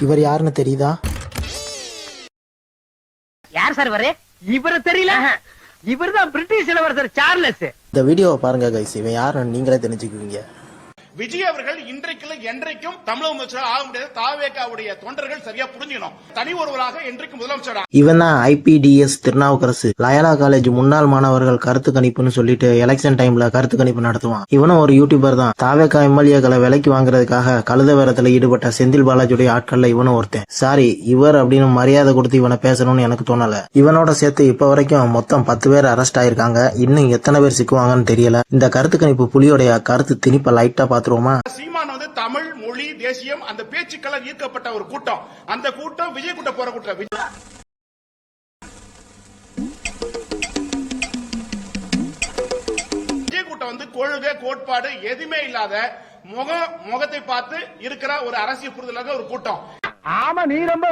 இவர் யாருன்னு தெரியுதா? யார் சார் இவரு? இவரு தெரியல. இவர்தான் பிரிட்டிஷ் இளவரசர் சார்லஸ். இந்த வீடியோவை பாருங்க கைஸ், இவன் யாருன்னு நீங்களே தெரிஞ்சுக்குவீங்க. விஜய் அவர்கள் இன்றைக்கு என்றைக்கும் தமிழக முதலமைச்சர் ஆக முடியாது. தாவேகாவுடைய தொண்டர்கள் சரியா புரிஞ்சுக்கணும். தனி ஒருவராக என்றைக்கு முதலமைச்சர். இவன் தான் IPDS திருநாவுக்கரசு. லயலா காலேஜ் முன்னாள் மாணவர்கள் கருத்து கணிப்புன்னு சொல்லிட்டு எலெக்ஷன் டைம்ல கருத்து கணிப்பு நடத்துவான். இவனும் ஒரு யூடியூபர் தான். தாவேகா MLAக்களை விலைக்கு வாங்குறதுக்காக கழுத வேரத்துல ஈடுபட்ட செந்தில் பாலாஜியுடைய ஆட்கள்ல இவனும் ஒருத்தன். சாரி, இவர் அப்படின்னு மரியாதை கொடுத்து இவனை பேசணும்னு எனக்கு தோணல. இவனோட சேர்த்து இப்ப வரைக்கும் மொத்தம் 10 பேர் அரெஸ்ட் ஆயிருக்காங்க. இன்னும் எத்தனை பேர் சிக்குவாங்கன்னு தெரியல. இந்த கருத்து கணிப்பு புலியோடைய கருத்து திணிப்ப லைட்டா பாத்துருவோமா? சீமான் வந்து தமிழ் மொழி தேசியம் அந்த பேச்சுக்களால் ஈர்க்கப்பட்ட ஒரு கூட்டம். அந்த கூட்டம் விஜய் கூட்ட போற கூட்டம். விஜய் கூட்டம் வந்து கொள்கை கோட்பாடு எதுவுமே இல்லாத முகத்தை பார்த்து இருக்கிற ஒரு அரசியல் புரிதலாக ஒரு கூட்டம். ஆமா, நீ ரொம்ப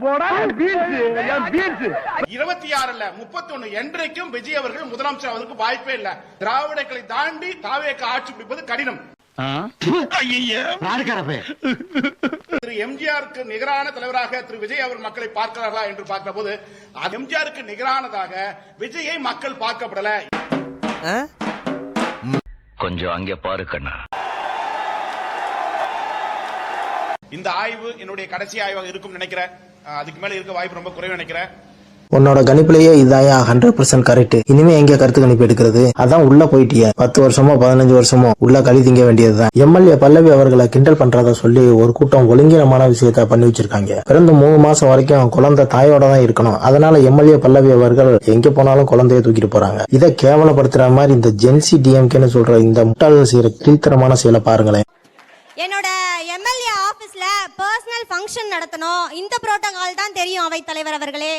போடா. 26 இல்ல 31 என்றைக்கும் விஜய் அவர்கள் முதலமைச்சர் அவருக்கு வாய்ப்பே இல்ல. திராவிடங்களை தாண்டி தாவேகா ஆட்சி பிடிப்பது கடினம். திரு எம்ஜிஆருக்கு நிகரான தலைவராக திரு விஜய் அவர் மக்களை பார்க்கிறார்களா என்று பார்க்கிற போது எம்ஜிஆருக்கு நிகரானதாக விஜயை மக்கள் பார்க்கப்படல. கொஞ்சம் அங்கே பாரு கண்ணா. இந்த ஆய்வு என்னுடைய கடைசி ஆய்வாக இருக்கும் நினைக்கிறேன். அதுக்கு மேல இருக்க வாய்ப்பு ரொம்ப குறைவு நினைக்கிறேன். உன்னோட கணிப்புலயே இதாயா 100% கரெக்ட். இனிமே எங்க கருத்து கணிப்பு எடுக்கிறது? அதான் உள்ள போயிட்டிய. 10 வருஷமோ 15 வருஷமோ உள்ள களி திங்க வேண்டியதுதான். MLA பல்லவி அவர்களை கிண்டல் பண்றத சொல்லி ஒரு கூட்டம் ஒழுங்கீனமான விஷயத்த பண்ணி வச்சிருக்காங்க. பிறந்து 3 மாசம் வரைக்கும் குழந்தை தாயோட தான் இருக்கணும். அதனால MLA பல்லவி அவர்கள் எங்க போனாலும் குழந்தைய தூக்கிட்டு போறாங்க. இதை கேவலப்படுத்துற மாதிரி இந்த ஜென்சி DMKன்னு சொல்ற இந்த முட்டாள்கள் செய்யற கீழ்த்தரமான செயலை பாருங்களேன். என்னோட MLA ஆபீஸ்ல பர்சனல் ஃபங்க்ஷன் நடத்தணும். இந்த புரோட்டோகால் தான் தெரியும் அவை தலைவர் அவர்களே.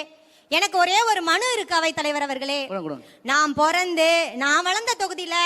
எனக்கு ஒரே ஒரு மனு இருக்கு அவை தலைவர் அவர்களே. நான் பிறந்து நான் வளர்ந்த தொகுதியில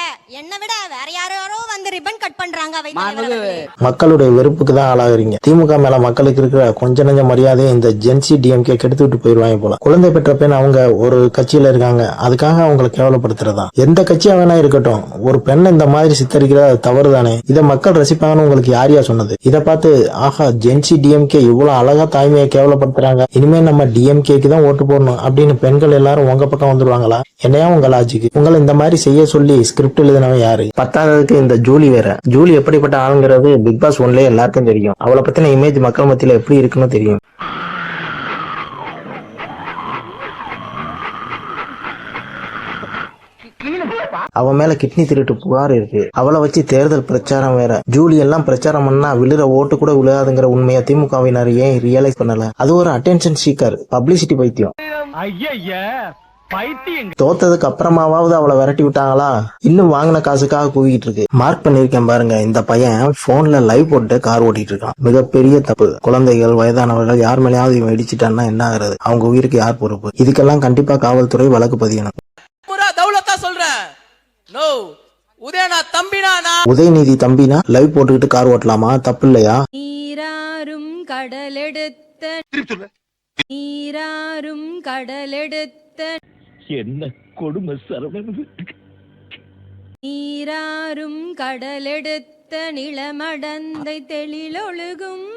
என்னை விட வேற யாரோ வந்து ரிப்பன் கட் பண்றாங்க அவை தலைவர். மக்களுடைய வெறுப்புக்கு தான் ஆளாகிறீங்க. திமுக மேல மக்களுக்கு இருக்கிற கொஞ்ச நஞ்ச மரியாதையை இந்த ஜென்சி DMK கெடுத்து விட்டு போயிருவாங்க போல. குழந்தை பெற்ற பெண் அவங்க ஒரு கட்சியில இருக்காங்க, அதுக்காக அவங்களை கேவலப்படுத்துறதா? எந்த கட்சியா வேணா இருக்கட்டும், ஒரு பெண்ணை இந்த மாதிரி சித்தரிக்கிறது தவறு தானே. இதை மக்கள் ரசிப்பாங்கன்னு உங்களுக்கு யாரையா சொன்னது? இதை பார்த்து ஆஹா ஜென்சி DMK இவ்வளவு அழகா தாய்மையை கேவலப்படுத்துறாங்க, இனிமே நம்ம DMKக்கு தான் ஓட்டு போடணும் அப்படின்னு பெண்கள் எல்லாரும் உங்க பக்கம் வந்துருவாங்களா? என்னையா உங்க லாஜிக்கு? உங்களை இந்த மாதிரி செய்ய சொல்லி ஸ்கிரிப்ட் எழுதினவன் யாரு? பத்தாவதுக்கு இந்த ஜூலி வேற. ஜூலி எப்படிப்பட்ட ஆளுங்கிறது பிக் பாஸ் 1 எல்லாருக்கும் தெரியும். அவளை பத்தின இமேஜ் மக்கள் மத்தியில எப்படி இருக்குன்னு தெரியும். அவன் மேல கிட்னி திருட்டு புகார் இருக்கு. அவளை வச்சு தேர்தல் பிரச்சாரம் வேற. ஜூலி எல்லாம் பிரச்சாரம் பண்ணா விழுற ஓட்டு கூட விழுகாதுங்கிற உண்மையை திமுகவினர் ஏன் ரியலைஸ் பண்ணல? அது ஒரு அட்டென்ஷன் சீக்கர், பப்ளிசிட்டி பைத்தியம். தோத்ததுக்கு அப்புறமாவது அவளை விரட்டி விட்டாங்களா? இன்னும் வாங்கின காசுக்காக கூவிக்கிட்டு இருக்கு. மார்க் பண்ணிருக்கேன் பாருங்க. இந்த பையன் போன்ல லைவ் போட்டு கார் ஓட்டிட்டு இருக்கான். மிகப்பெரிய தப்பு. குழந்தைகள் வயதானவர்கள் யார் மேலேயாவது இவன் இடிச்சிட்டான்னா என்ன ஆகுறது? அவங்க உயிருக்கு யார் பொறுப்பு? இதுக்கெல்லாம் கண்டிப்பா காவல்துறை வழக்கு பதியணும். உதயநிதி தம்பினா லைவ் போட்டுக்கிட்டு கார் ஓட்டலாமா? தப்பு இல்லையா? நீராறும் கடலெடுத்த என்ன கொடுமை சரவணன். நீராறும் கடலெடுத்த நிலமடந்தை தெளிலொழுகும்.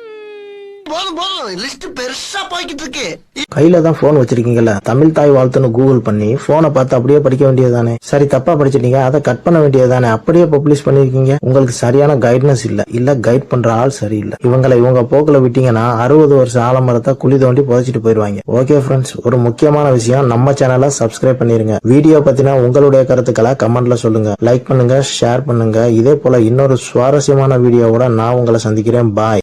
கையில தான் போன் வச்சிருக்கீங்கல்ல, தமிழ் தாய் வாழ்த்துன்னு கூகுள் பண்ணி போனை பார்த்து அப்படியே படிக்க வேண்டியதானே. சரி, தப்பா படிச்சிட்டீங்க, அதை கட் பண்ண வேண்டியதானே. அப்படியே பப்ளிஷ் பண்ணிருக்கீங்க. உங்களுக்கு சரியான கைட்னஸ் இல்ல கைட் பண்ற ஆள் சரியில்லை. இவங்க போக்குல விட்டீங்கன்னா 60 வருஷம் ஆலமரத்தை குழி தோண்டி புதைச்சிட்டு போயிருவாங்க. ஓகே ஃப்ரெண்ட்ஸ், ஒரு முக்கியமான விஷயம், நம்ம சேனலை சப்ஸ்கிரைப் பண்ணிருங்க. வீடியோ பத்தின உங்களுடைய கருத்துக்களை கமெண்ட்ல சொல்லுங்க. லைக் பண்ணுங்க, ஷேர் பண்ணுங்க. இதே போல இன்னொரு சுவாரஸ்யமான வீடியோவோட நான் உங்களை சந்திக்கிறேன். பாய்.